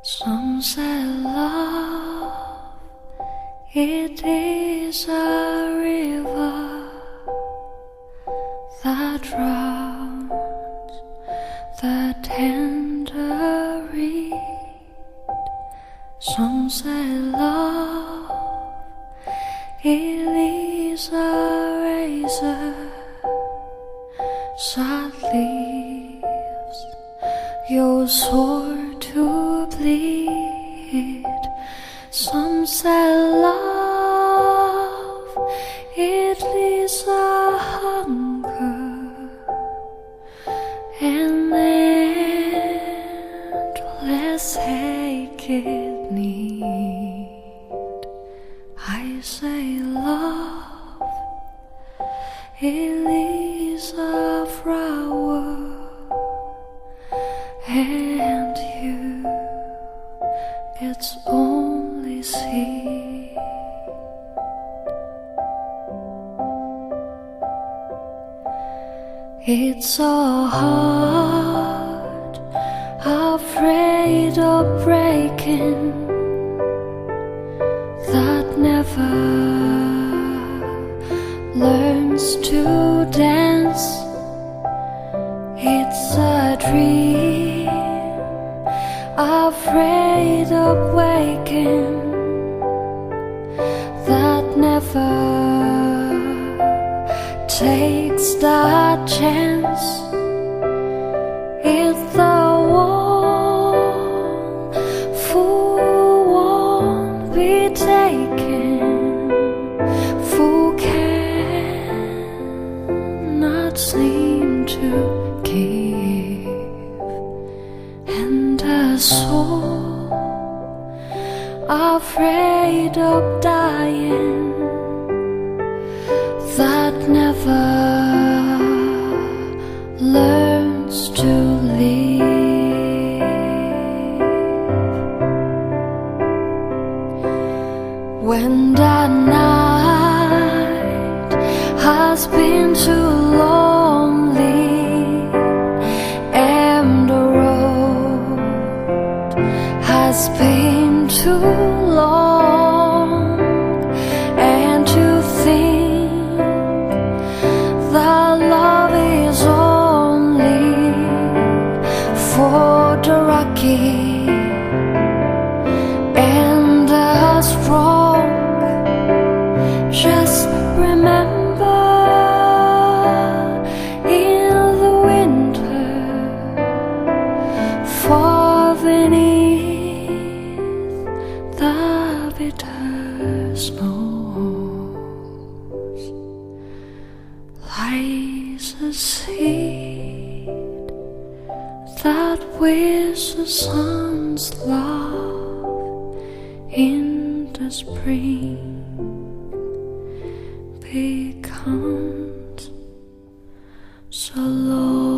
Some say love, it is a river that drowns the tender reed. Some say love, it is a razor that leaves your sword to bleed. Some say love, it leaves a hunger and endless aching need. I say love, it leaves a flower, and you, it's only seed. It's so hard, afraid of breaking, that never learns to dance. It's a dream, afraid of waking, that never takes the chance. It's the one who won't be taken, who cannot seem to give, and a soul afraid of dying, that never learns to live. When the night has been too lonely and the road has been too long, and to think that love is only for the lucky and the strong, just remember, in the winter, far beneath the bitter snows, lies a seed that with the sun's love in the spring becomes so low.